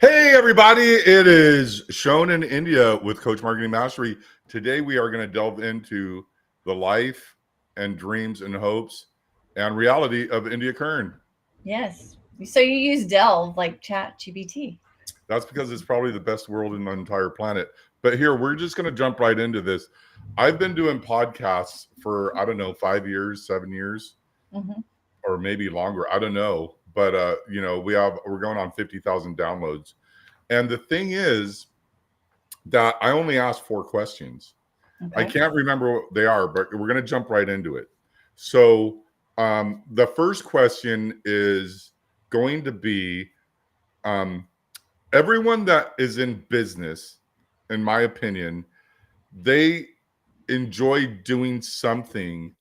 Hey, everybody. It is Shown in India with Coach Marketing Mastery. Today, we are going to delve into the life and dreams and hopes and reality of India Kern. Yes. So you use Delve like Chat GPT. That's because it's probably the best world in the entire planet. But here, we're just going to jump right into this. I've been doing podcasts for, I don't know, 5 years, 7 years, Mm-hmm. or maybe longer. I don't know. But, we're going on 50,000 downloads. And the thing is that I only asked 4 questions. I Okay. can't remember what they are, but we're going to jump right into it. So, the first question is going to be um, everyone that is in business, in my opinion, they enjoy doing something.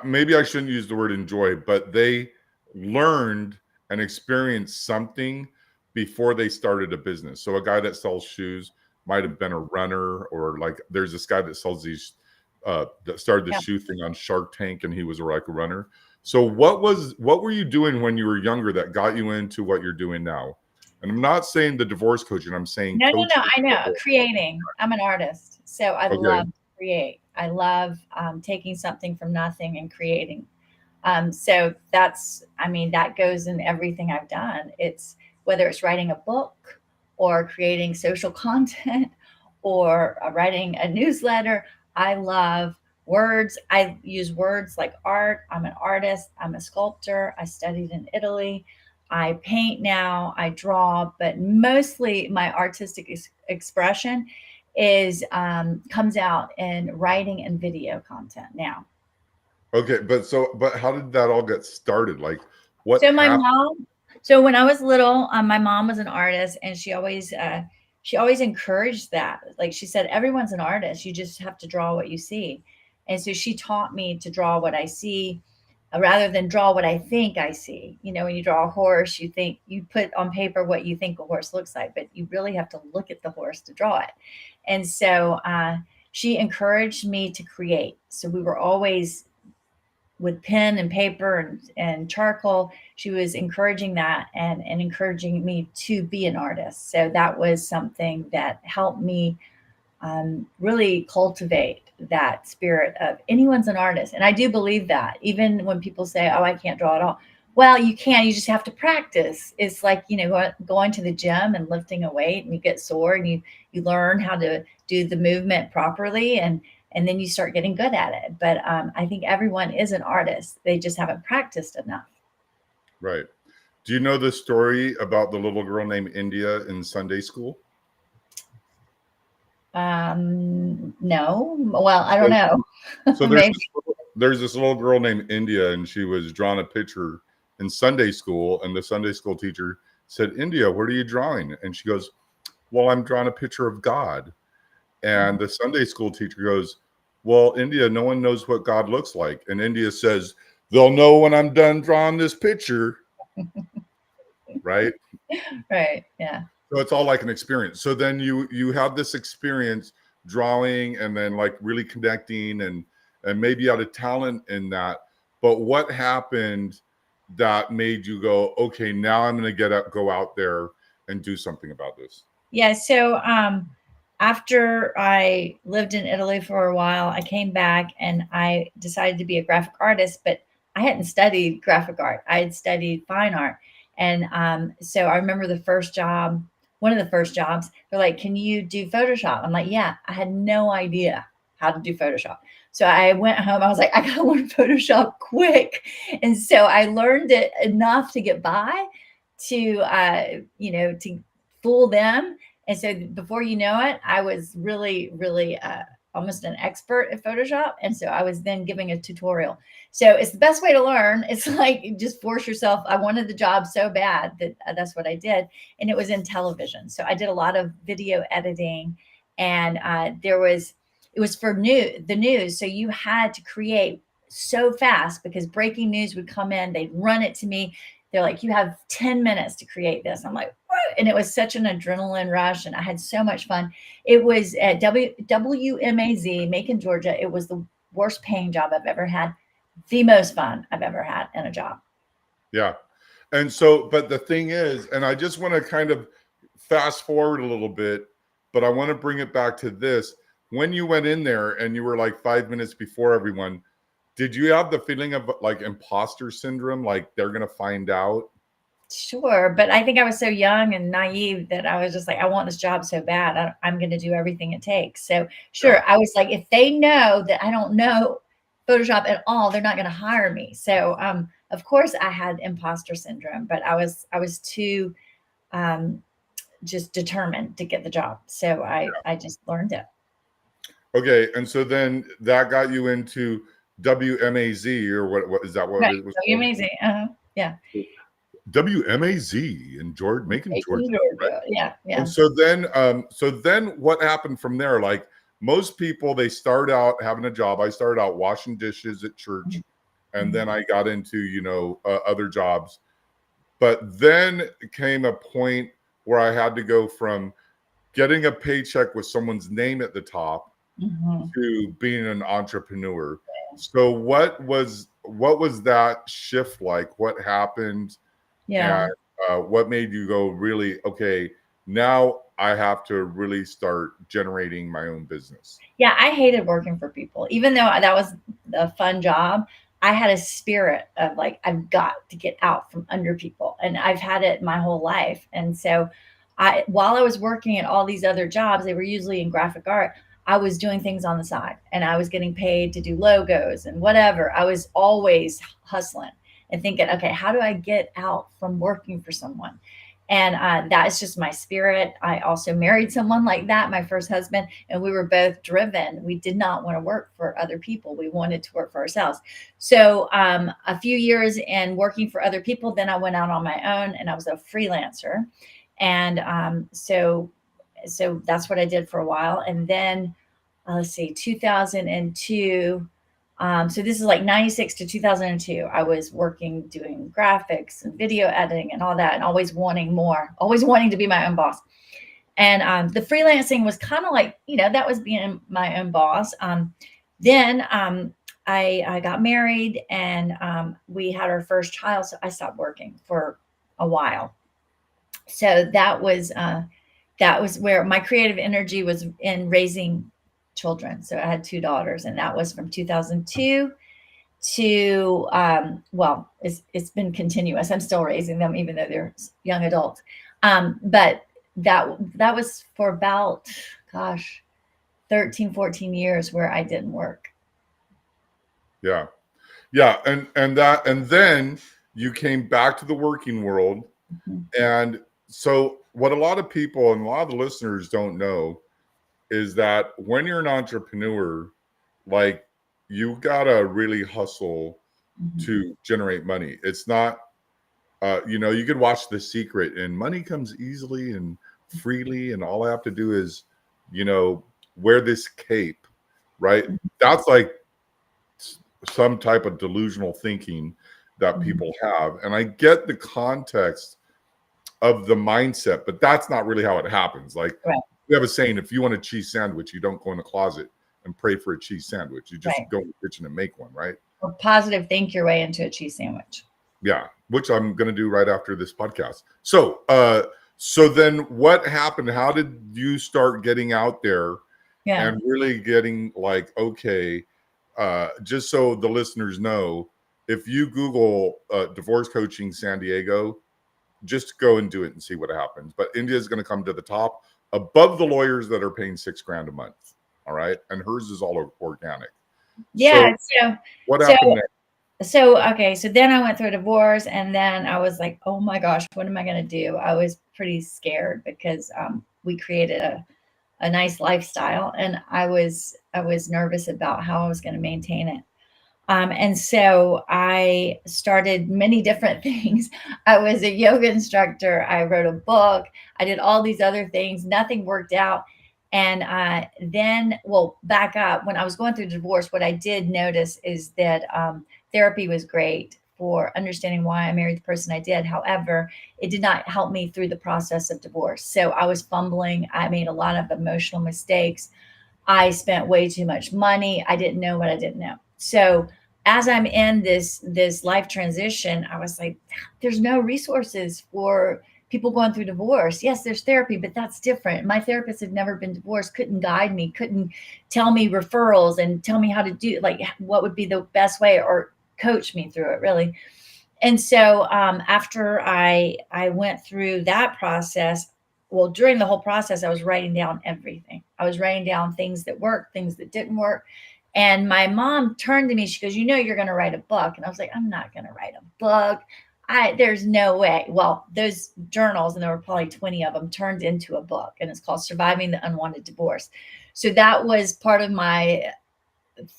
Maybe I shouldn't use the word enjoy, but they learned and experienced something before they started a business. So, a guy that sells shoes might have been a runner, or like there's this guy that sells these, that started the Yeah. shoe thing on Shark Tank, and he was like a runner. So, what were you doing when you were younger that got you into what you're doing now? And I'm not saying the divorce coaching, I'm saying No, no, coaching. no. I know. Creating. I'm an artist. So I Okay. love to create. I love taking something from nothing and creating. So that goes in everything I've done. It's whether it's writing a book or creating social content or writing a newsletter. I love words. I use words like art. I'm an artist. I'm a sculptor. I studied in Italy. I paint now. I draw, but mostly my artistic expression is comes out in writing and video content now. Okay, but how did that all get started? Like, what So my happened? mom, so when I was little, my mom was an artist, and she always encouraged that. Like she said, everyone's an artist. You just have to draw what you see. And so she taught me to draw what I see, rather than draw what I think I see. You know, when you draw a horse, you put on paper what you think a horse looks like, but you really have to look at the horse to draw it. And so she encouraged me to create. So we were always with pen and paper and charcoal. She was encouraging that and encouraging me to be an artist. So that was something that helped me really cultivate that spirit of anyone's an artist. And I do believe that, even when people say, oh, I can't draw at all. Well, you can, you just have to practice. It's like, going to the gym and lifting a weight, and you get sore, and you learn how to do the movement properly, and then you start getting good at it. But I think everyone is an artist. They just haven't practiced enough. Right. Do you know the story about the little girl named India in Sunday school? No. Well, I don't So, know. so Maybe. there's this little girl named India, and she was drawing a picture in Sunday school, and the Sunday school teacher said, "India, what are you drawing?" And she goes, "Well, I'm drawing a picture of God." And the Sunday school teacher goes, "Well, India, no one knows what God looks like." And India says, "They'll know when I'm done drawing this picture." Right? Right. Yeah. So it's all like an experience. So then you have this experience drawing, and then like really connecting, and maybe you had a talent in that. But what happened that made you go, okay, now I'm going to go out there and do something about this? Yeah. So after I lived in Italy for a while, I came back and I decided to be a graphic artist, but I hadn't studied graphic art. I had studied fine art. And so I remember the first job, one of the first jobs, they're like, can you do Photoshop? I'm like, yeah, I had no idea how to do Photoshop. So I went home. I was like, I got to learn Photoshop quick. And so I learned it enough to get by, to fool them. And so before you know it, I was really, really almost an expert at Photoshop. And so I was then giving a tutorial. So it's the best way to learn. It's like just force yourself. I wanted the job so bad that that's what I did. And it was in television. So I did a lot of video editing, and it was for the news. So you had to create so fast because breaking news would come in, they'd run it to me. They're like, you have 10 minutes to create this. I'm like, what? And it was such an adrenaline rush, and I had so much fun. It was at WMAZ, Macon, Georgia. It was the worst paying job I've ever had, the most fun I've ever had in a job. Yeah. And so, but the thing is, and I just want to kind of fast forward a little bit, but I want to bring it back to this. When you went in there and you were like 5 minutes before everyone, did you have the feeling of like imposter syndrome? Like they're going to find out? Sure, but I think I was so young and naive that I was just like, I want this job so bad. I'm going to do everything it takes. So, Yeah. sure, I was like, if they know that I don't know Photoshop at all, they're not going to hire me. So, of course, I had imposter syndrome, but I was too um, just determined to get the job. So I just learned it. Okay. And so then that got you into WMAZ, or what is that what Right. it was So called? amazing. Yeah. WMAZ in Georgia, Macon, Georgia. Right? Yeah. And Yeah. so then what happened from there? Like most people, they start out having a job. I started out washing dishes at church, and then I got into, other jobs. But then came a point where I had to go from getting a paycheck with someone's name at the top Mhm. to being an entrepreneur. So what was that shift like? What happened? Yeah. And what made you go, really, okay, now I have to really start generating my own business? Yeah, I hated working for people. Even though that was a fun job, I had a spirit of like, I've got to get out from under people. And I've had it my whole life. And so while I was working at all these other jobs, they were usually in graphic art. I was doing things on the side and I was getting paid to do logos and whatever. I was always hustling and thinking, okay, how do I get out from working for someone? And that is just my spirit. I also married someone like that, my first husband, and we were both driven. We did not want to work for other people. We wanted to work for ourselves. So a few years in working for other people, then I went out on my own and I was a freelancer. And so that's what I did for a while. And then let's see, 2002. So this is like 96 to 2002. I was working, doing graphics and video editing and all that, and always wanting more, always wanting to be my own boss. And the freelancing was kind of like, that was being my own boss. Then I got married and we had our first child. So I stopped working for a while. So that was where my creative energy was in raising children. So I had two daughters, and that was from 2002 to well, it's been continuous. I'm still raising them, even though they're young adults. But that was for about, gosh, 13, 14 years where I didn't work. Yeah. Yeah. And then you came back to the working world. Mhm. And so what a lot of people and a lot of the listeners don't know is that when you're an entrepreneur, like you gotta really hustle Mhm. to generate money. It's not, you could watch The Secret and money comes easily and freely, and all I have to do is, wear this cape, right? That's like some type of delusional thinking that Mhm. people have. And I get the context of the mindset, but that's not really how it happens. Like Right, we have a saying, if you want a cheese sandwich, you don't go in the closet and pray for a cheese sandwich. You just right. go in the kitchen and make one, right? Or positive think your way into a cheese sandwich. Yeah, which I'm going to do right after this podcast. So then what happened? How did you start getting out there Yeah. and really getting like, okay, just so the listeners know, if you Google divorce coaching San Diego, just go and do it and see what happens. But India is going to come to the top above the lawyers that are paying $6,000 a month. All right. And hers is all organic. Yeah. So So, what so happened next? okay, so then I went through a divorce, and then I was like, oh my gosh, what am I going to do? I was pretty scared because we created a nice lifestyle, and I was nervous about how I was going to maintain it. And so I started many different things. I was a yoga instructor. I wrote a book. I did all these other things. Nothing worked out. And then, well, back up, when I was going through divorce, what I did notice is that therapy was great for understanding why I married the person I did. However, it did not help me through the process of divorce. So I was fumbling. I made a lot of emotional mistakes. I spent way too much money. I didn't know what I didn't know. So as I'm in this life transition, I was like, there's no resources for people going through divorce. Yes, there's therapy, but that's different. My therapist had never been divorced, couldn't guide me, couldn't tell me referrals and tell me how to do, like, what would be the best way, or coach me through it, really. And so after I went through that process, well, during the whole process, I was writing down everything. I was writing down things that worked, things that didn't work. And my mom turned to me. She goes, "You know, you're going to write a book." And I was like, "I'm not going to write a book. There's no way." Well, those journals, and there were probably 20 of them, turned into a book, and it's called "Surviving the Unwanted Divorce." So that was part of my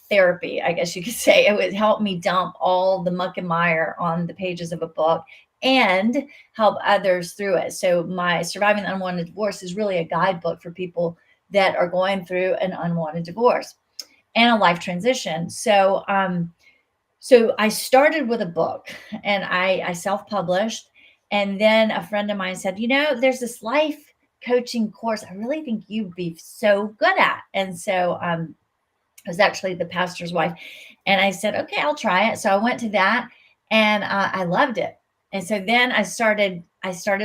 therapy, I guess you could say. It would help me dump all the muck and mire on the pages of a book and help others through it. So my Surviving the Unwanted Divorce is really a guidebook for people that are going through an unwanted divorce and a life transition. So I started with a book, and I self-published. And then a friend of mine said, there's this life coaching course I really think you'd be so good at. And so I was actually the pastor's wife. And I said, okay, I'll try it. So I went to that, and I loved it. And so then I started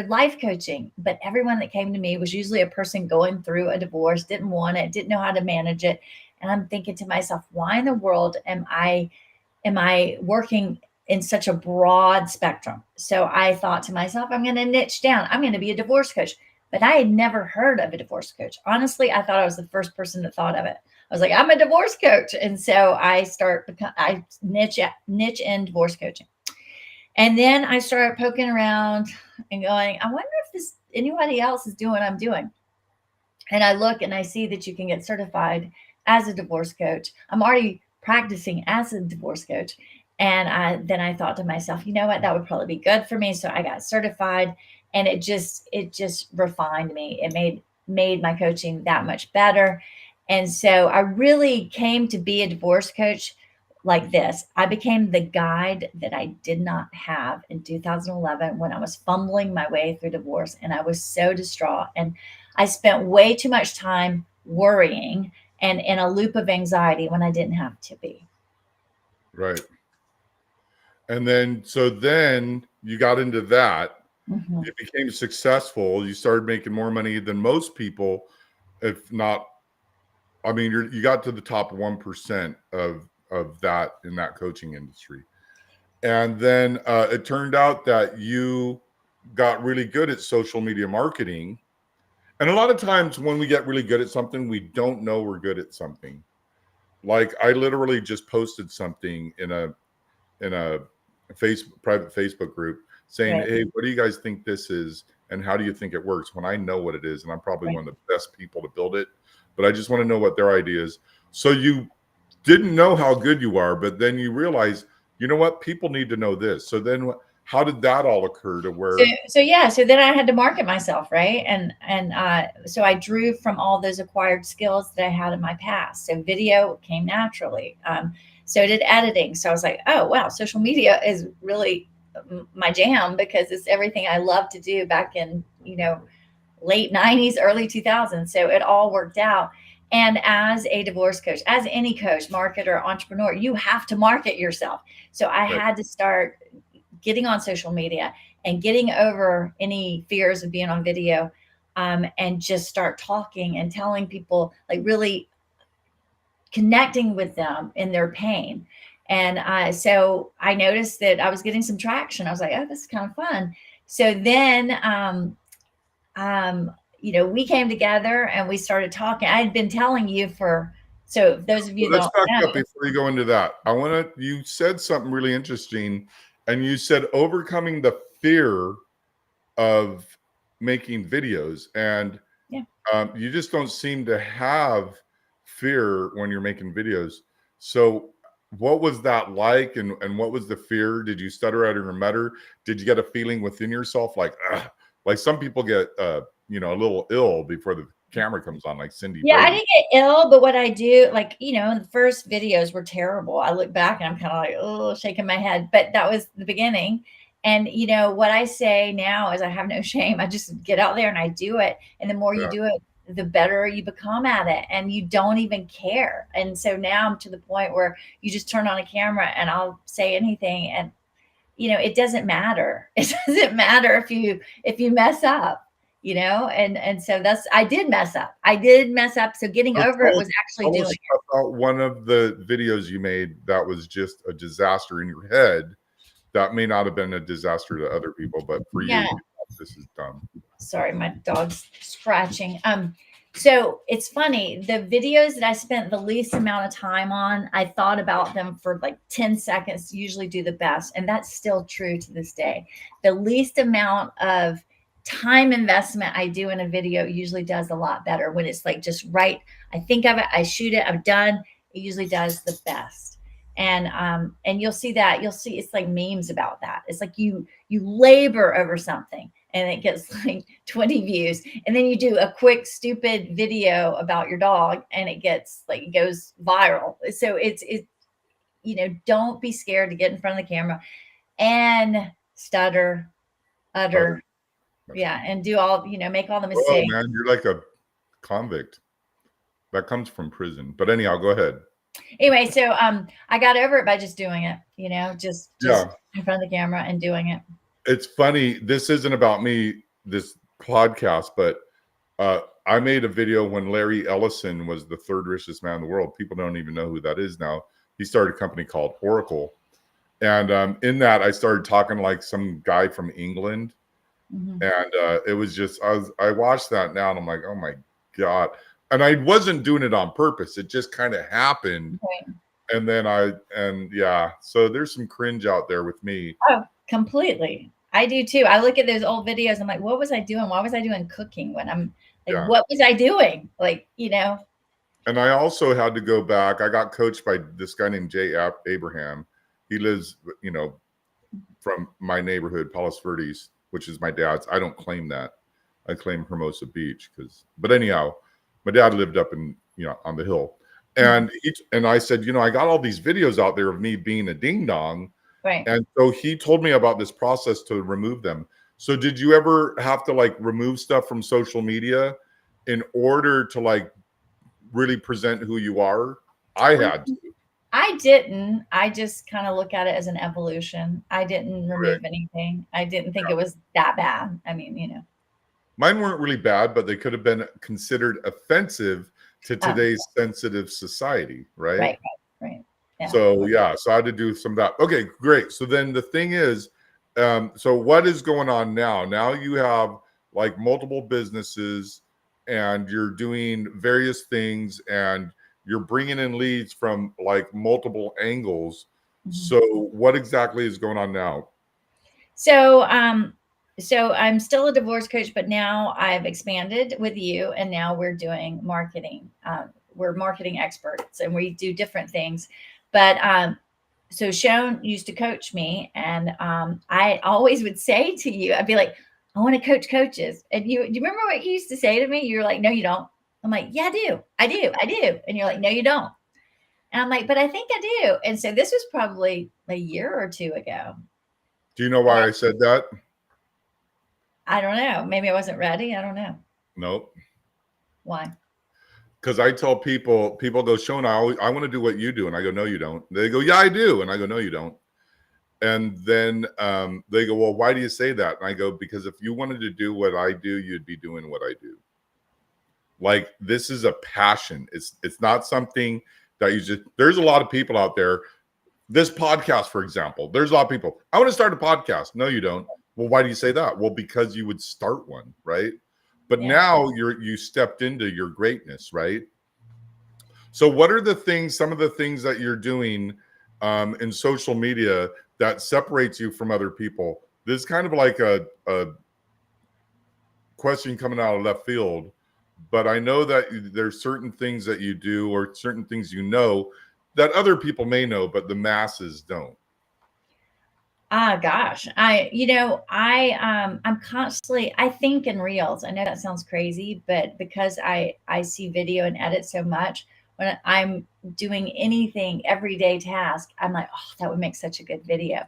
life coaching, but everyone that came to me was usually a person going through a divorce, didn't want it, didn't know how to manage it. And I'm thinking to myself, why in the world am I working in such a broad spectrum? So I thought to myself, I'm going to niche down. I'm going to be a divorce coach. But I had never heard of a divorce coach. Honestly, I thought I was the first person that thought of it. I was like, I'm a divorce coach. And so I niche in divorce coaching. And then I started poking around and going, I wonder if anybody else is doing what I'm doing. And I look and I see that you can get certified as a divorce coach. I'm already practicing as a divorce coach. And then I thought to myself, you know what, that would probably be good for me. So I got certified, and it just refined me. It made my coaching that much better. And so I really came to be a divorce coach like this. I became the guide that I did not have in 2011 when I was fumbling my way through divorce, and I was so distraught. And I spent way too much time worrying and in a loop of anxiety when I didn't have to be. Right. And then you got into that. Mhm. You became successful. You started making more money than most people, if not. I mean, you got to the top 1% of that in that coaching industry. And then it turned out that you got really good at social media marketing. And a lot of times when we get really good at something, we don't know we're good at something. Like I literally just posted something in a private Facebook group saying, Right, "Hey, what do you guys think this is, and how do you think it works?" When I know what it is, and I'm probably right. one of the best people to build it, but I just want to know what their idea is. So you didn't know how good you are, but then you realize, you know what, people need to know this. So then, how did that all occur to So where? so yeah, so then I had to market myself, right? And so I drew from all those acquired skills that I had in my past. So video came naturally. So did editing. So I was like, oh wow, social media is really my jam, because it's everything I loved to do back in late 90s, early 2000s. So it all worked out. And as a divorce coach, as any coach, marketer, entrepreneur, you have to market yourself. So I Right, had to start getting on social media and getting over any fears of being on video, and just start talking and telling people, like really connecting with them in their pain. And so I noticed that I was getting some traction. I was like, oh, this is kind of fun. So then we came together and we started talking. I had been telling you so those of you that let's don't back up know. before you go into that. You said something really interesting, and you said overcoming the fear of making videos. And Yeah. you just don't seem to have fear when you're making videos. So what was that like, and what was the fear? Did you stutter out of your mutter? Did you get a feeling within yourself like, ugh, like some people get a little ill before the camera comes on, like Cindy Yeah, I Brady? didn't get ill, but what I do, like, the first videos were terrible. I look back and I'm kind of like, oh, shaking my head. But that was the beginning. And what I say now is I have no shame. I just get out there and I do it. And the more you Yeah, do it, the better you become at it, and you don't even care. And so now I'm to the point where you just turn on a camera and I'll say anything, and it doesn't matter. It doesn't matter if you mess up, and so I did mess up. I did mess up. So getting So over it was actually tell doing us it. about one of the videos you made that was just a disaster in your head. That may not have been a disaster to other people, but for you, Yeah. this is dumb. Sorry, my dog's scratching. So it's funny, the videos that I spent the least amount of time on, I thought about them for like 10 seconds, usually do the best. And that's still true to this day. The least amount of time investment I do in a video usually does a lot better when it's like just right. I think of it, I shoot it, I'm done. It usually does the best. And you'll see it's like memes about that. It's like you labor over something and it gets like 20 views, and then you do a quick stupid video about your dog and it goes viral. So it's don't be scared to get in front of the camera and stutter, utter, yeah, and do all, make all the Oh mistakes. man, you're like a convict. That comes from prison. But anyhow, go ahead. Anyway, so I got over it by just doing it, just Yeah. in front of the camera and doing it. It's funny. This isn't about me, this podcast, but I made a video when Larry Ellison was the third richest man in the world. People don't even know who that is now. He started a company called Oracle. And in that, I started talking like some guy from England. Mm-hmm. And it was just, I watched that now and I'm like, oh my God. And I wasn't doing it on purpose. It just kind of happened. Right. And then yeah. So there's some cringe out there with me. Oh, completely. I do too. I look at those old videos. I'm like, what was I doing? Why was I doing cooking when I'm like, Yeah. what was I doing? Like, And I also had to go back. I got coached by this guy named Jay Abraham. He lives, from my neighborhood, Palos Verdes, which is my dad's. I don't claim that. I claim Hermosa Beach but anyhow, my dad lived up in, on the hill. And I said, I got all these videos out there of me being a ding dong. right. And so he told me about this process to remove them. So did you ever have to like remove stuff from social media in order to like really present who you are? I had to. I didn't. I just kind of look at it as an evolution. I didn't remove anything. I didn't think it was that bad. I mean, Mine weren't really bad, but they could have been considered offensive to today's sensitive society, right? Right. Yeah. So I had to do some of that. Okay, great. So then the thing is, so what is going on now? Now you have like multiple businesses and you're doing various things and you're bringing in leads from like multiple angles. Mm-hmm. So what exactly is going on now? So I'm still a divorce coach, but now I've expanded with you, and now we're doing marketing. We're marketing experts, and we do different things. But so Shone used to coach me, and I always would say to you, I'd be like, I want to coach coaches. And do you remember what you used to say to me? You're like, no, you don't. I'm like, yeah, I do. And you're like, no, you don't. And I'm like, but I think I do. And so this was probably a year or two ago. Do you know why I said that? I don't know. Maybe I wasn't ready. I don't know. Nope. Why? Because I tell people go, Shone, I want to do what you do. And I go, no, you don't. They go, yeah, I do. And I go, no, you don't. And then they go, well, why do you say that? And I go, because if you wanted to do what I do, you'd be doing what I do. Like, this is a passion. It's not something that you just, there's a lot of people out there. This podcast, for example, there's a lot of people. I want to start a podcast. No, you don't. Well, why do you say that? Well, because you would start one, right? But now you stepped into your greatness, right? So what are some of the things that you're doing in social media that separates you from other people? This is kind of like a question coming out of left field, but I know that there's certain things that you do or certain things that other people may know, but the masses don't. Gosh, I'm constantly, I think in reels. I know that sounds crazy, but because I see video and edit so much, when I'm doing anything everyday task, I'm like, oh, that would make such a good video.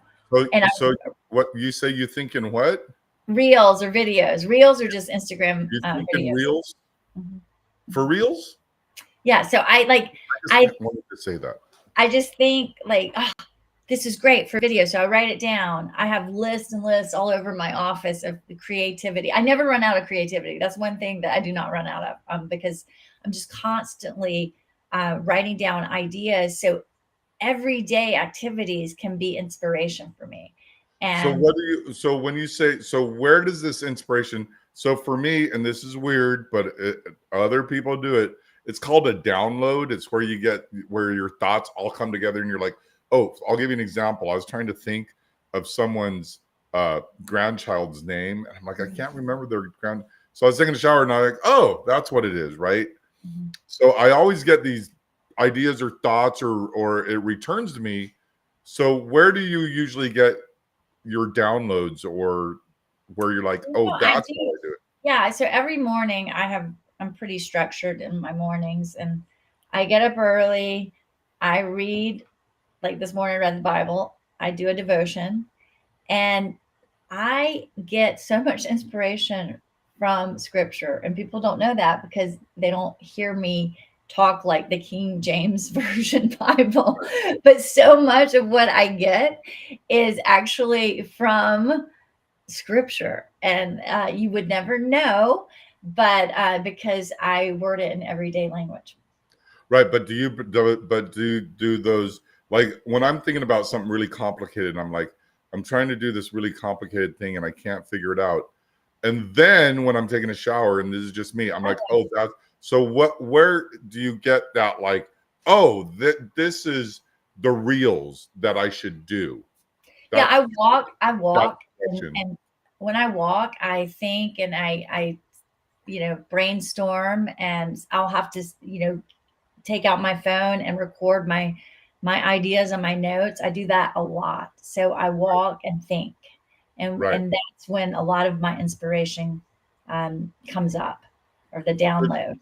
So what you say, you think in what? Reels or videos. Reels are just Instagram you think videos. in reels? Mm-hmm. For reals? Yeah. So I I just wanted to say that. I just think like, oh, this is great for video. So I write it down. I have lists and lists all over my office of the creativity. I never run out of creativity. That's one thing that I do not run out of, because I'm just constantly writing down ideas. So everyday activities can be inspiration for me. So And what do you, so when you say, so where does this inspiration, so for me, and this is weird, but other people do it, it's called a download. It's where you get, where your thoughts all come together and you're like, oh, I'll give you an example. I was trying to think of someone's grandchild's name. And I'm like, I can't remember their grand. So I was taking a shower and I'm like, oh, that's what it is, right? Mhm. So I always get these ideas or thoughts, or it returns to me. So where do you usually get your downloads, or where you're like, oh, I that's how do. I do it? Yeah. So every morning I'm pretty structured in my mornings, and I get up early. I read, like this morning, I read the Bible. I do a devotion, and I get so much inspiration from scripture. And people don't know that because they don't hear me talk like the King James Version Bible. But so much of what I get is actually from scripture. And you would never know, but because I word it in everyday language. Right, but do those, like when I'm thinking about something really complicated, and I'm like, I'm trying to do this really complicated thing and I can't figure it out. And then when I'm taking a shower, and this is just me, I'm like, oh, that. So what? Where do you get that? Like, oh, this is the reels that I should do. Yeah, That's I that walk, question. and when I walk, I think, and I brainstorm, and I'll have to, take out my phone and record my ideas and my notes. I do that a lot. So I walk and think, Right. and that's when a lot of my inspiration comes up, or the download.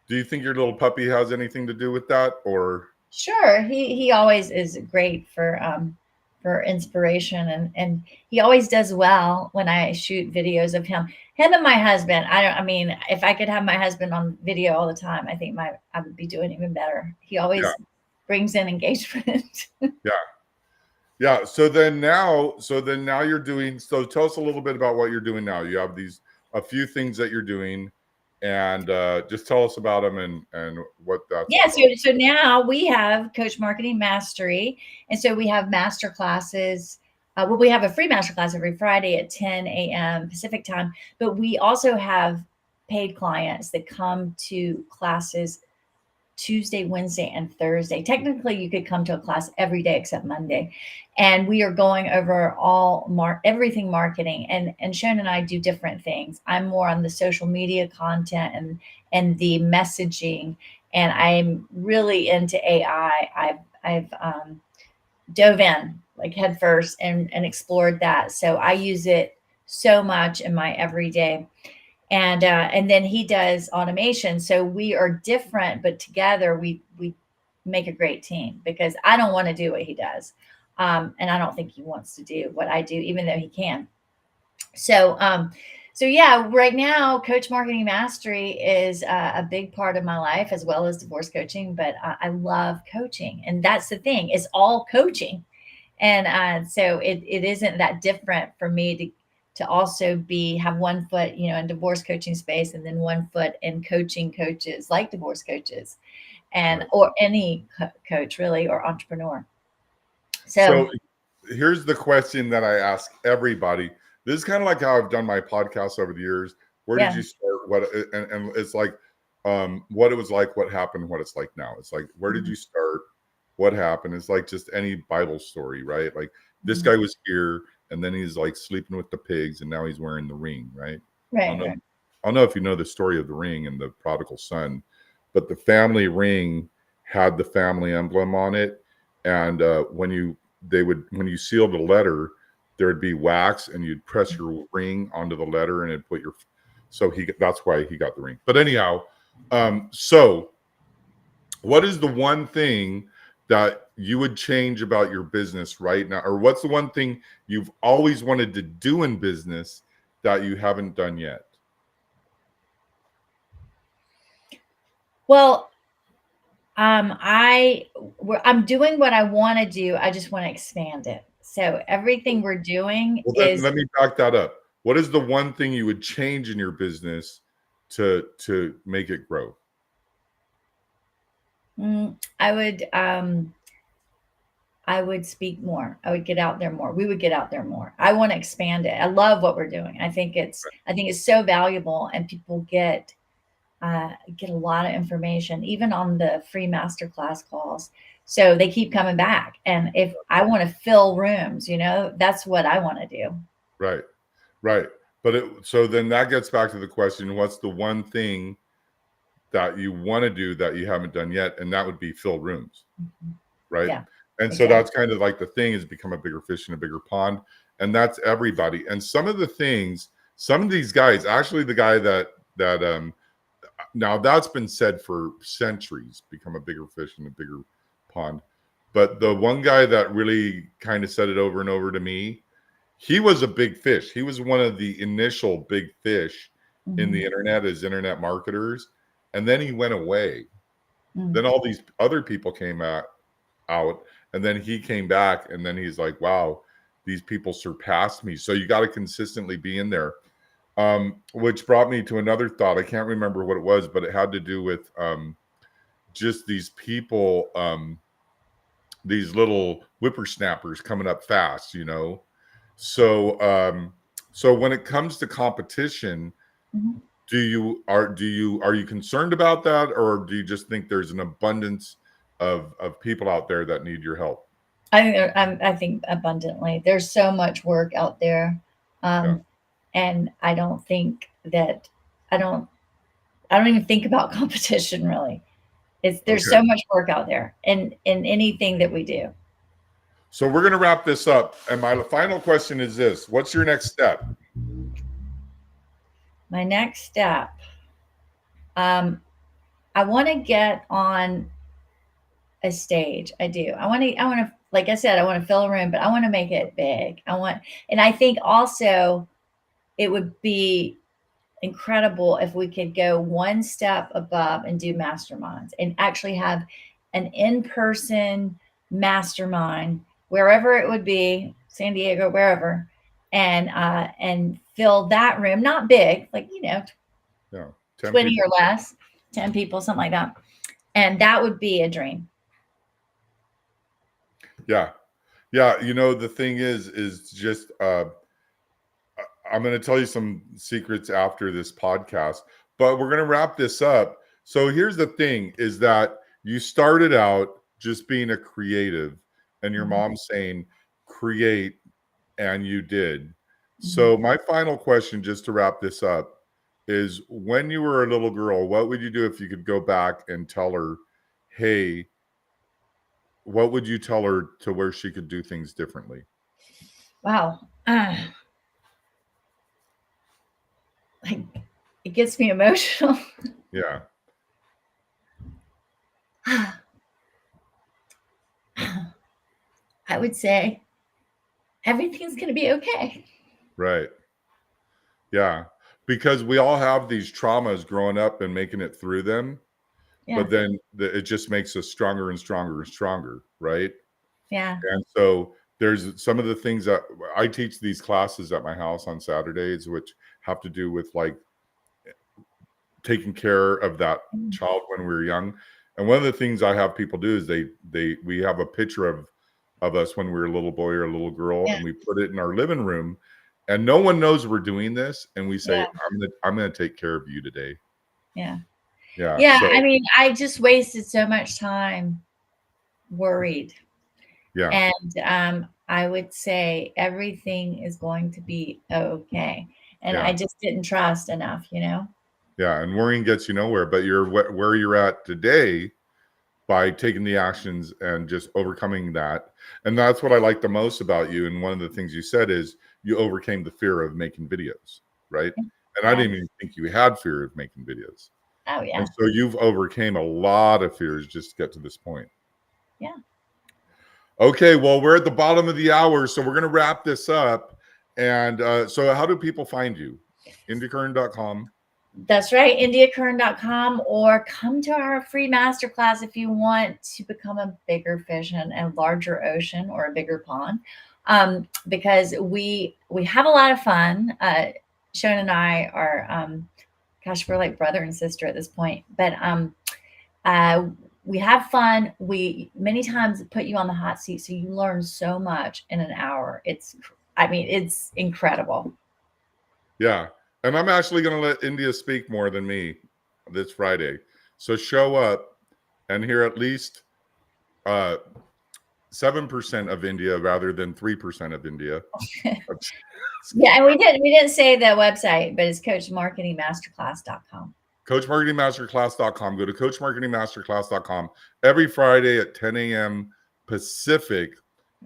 Do you think your little puppy has anything to do with that, or? Sure, he always is great for inspiration, and he always does well when I shoot videos of him. Him and my husband. I mean, if I could have my husband on video all the time, I think I would be doing even better. He Yeah. always brings in engagement. Yeah. Yeah. So then now you're doing, so tell us a little bit about what you're doing now. You have a few things that you're doing, and just tell us about them, and what that's all Yeah, about. so now we have Coach Marketing Mastery, and so we have master classes. Well, we have a free master class every Friday at 10 a.m. Pacific time, but we also have paid clients that come to classes Tuesday, Wednesday, and Thursday. Technically, you could come to a class every day except Monday, and we are going over everything marketing. And Sharon and I do different things. I'm more on the social media content and the messaging, and I'm really into AI. I've dove in like head first and explored that. So I use it so much in my everyday. And then he does automation. So we are different, but together we make a great team, because I don't want to do what he does, and I don't think he wants to do what I do, even though he can. So so yeah, right now, Coach Marketing Mastery is a big part of my life, as well as divorce coaching. But I love coaching, and that's the thing; it's all coaching. And so it isn't that different for me to also have one foot, in divorce coaching space, and then one foot in coaching coaches like divorce coaches, and Right. or any coach really, or entrepreneur. So So here's the question that I ask everybody. This is kind of like how I've done my podcast over the years. Where did yeah. you start? What, and it's like, what it was like, what happened, what it's like now. It's like, where did Mhm, you start? What happened? It's like just any Bible story, right? Like, this mhm. guy was here, and then he's like sleeping with the pigs, and now he's wearing the ring, right? I don't Right, know. right. I don't know if you know the story of the ring and the prodigal son, but the family ring had the family emblem on it, and when you sealed a letter, there'd be wax, and you'd press your ring onto the letter, and it'd put your. So that's why he got the ring. But anyhow, so what is the one thing that you would change about your business right now, or what's the one thing you've always wanted to do in business that you haven't done yet? Well, I'm doing what I want to do. I just want to expand it. So everything we're doing Well, then is let me back that up. What is the one thing you would change in your business to make it grow? I would I would speak more. I would get out there more. We would get out there more. I want to expand it. I love what we're doing. I think it's so valuable, and people get a lot of information, even on the free masterclass calls. So they keep coming back. And if I want to fill rooms, that's what I want to do. Right, right. But so then that gets back to the question: what's the one thing that you want to do that you haven't done yet? And that would be fill rooms, right? Yeah, And so exactly. that's kind of like the thing is become a bigger fish in a bigger pond, and that's everybody. And some of the things, some of these guys, actually, the guy that now that's been said for centuries, become a bigger fish in a bigger pond. But the one guy that really kind of said it over and over to me, he was a big fish. He was one of the initial big fish in the Mhm. internet as internet marketers. And then he went away. Mm. Then all these other people came out and then he came back and then he's like, wow, these people surpassed me. So you got to consistently be in there. Which brought me to another thought. I can't remember what it was, but it had to do with just these people, these little whippersnappers coming up fast. So when it comes to competition, Mhm. are you concerned about that, or do you just think there's an abundance of people out there that need your help? I think abundantly. There's so much work out there, Yeah. and I don't think that I don't I don't even think about competition really. There's Okay. so much work out there in anything that we do. So we're going to wrap this up. And my final question is this: what's your next step? My next step, um, I want to get on a stage. I do. Like I said, I want to fill a room, but I want to make it big. And I think also it would be incredible if we could go one step above and do masterminds and actually have an in-person mastermind wherever it would be, San Diego, wherever, and fill that room, not big, like Yeah, 10 20 or people. less, 10 people, something like that. And that would be a dream. Yeah. Yeah. The thing is just, I'm going to tell you some secrets after this podcast, but we're going to wrap this up. So here's the thing is that you started out just being a creative and your Mhm, mom saying, create, and you did. mhm. So my final question, just to wrap this up, is when you were a little girl, what would you do if you could go back and tell her, hey, what would you tell her to where she could do things differently? Wow. Like, it gets me emotional. Yeah, I would say everything's going to be okay. right. Yeah, because we all have these traumas growing up and making it through them, Yeah. but then it just makes us stronger and stronger and stronger, right? Yeah. And so there's some of the things that I teach these classes at my house on Saturdays, which have to do with like taking care of that Mm. child when we were young. And one of the things I have people do is we have a picture of us when we were a little boy or a little girl, Yeah. and we put it in our living room, and no one knows we're doing this, and we say, Yeah. I'm gonna take care of you today. Yeah. Yeah. Yeah. So I mean, I just wasted so much time worried. yeah, And I would say everything is going to be okay. And I yeah, just didn't trust enough. yeah. And worrying gets you nowhere, but you're where you're at today by taking the actions and just overcoming that. And that's what I like the most about you. And one of the things you said is you overcame the fear of making videos, right? And I Yeah. didn't even think you had fear of making videos. Oh, And yeah. so you've overcame a lot of fears just to get to this point. Yeah. Okay, well, we're at the bottom of the hour, so we're going to wrap this up. And so how do people find you? indiakern.com. That's right, indiakern.com, or come to our free masterclass if you want to become a bigger fish in a larger ocean or a bigger pond. Because we have a lot of fun. Shona and I are, gosh, we're like brother and sister at this point. But uh, we have fun. We many times put you on the hot seat, so you learn so much in an hour. I mean, it's incredible. Yeah. And I'm actually going to let India speak more than me this Friday. So show up and hear at least 7% of India rather than 3% of India. Yeah, and we didn't say the website, but it's coachmarketingmasterclass.com. Coachmarketingmasterclass.com. Go to coachmarketingmasterclass.com every Friday at 10 a.m. Pacific,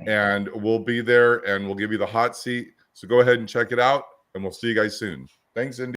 and we'll be there and we'll give you the hot seat. So go ahead and check it out, and we'll see you guys soon. Thanks, India.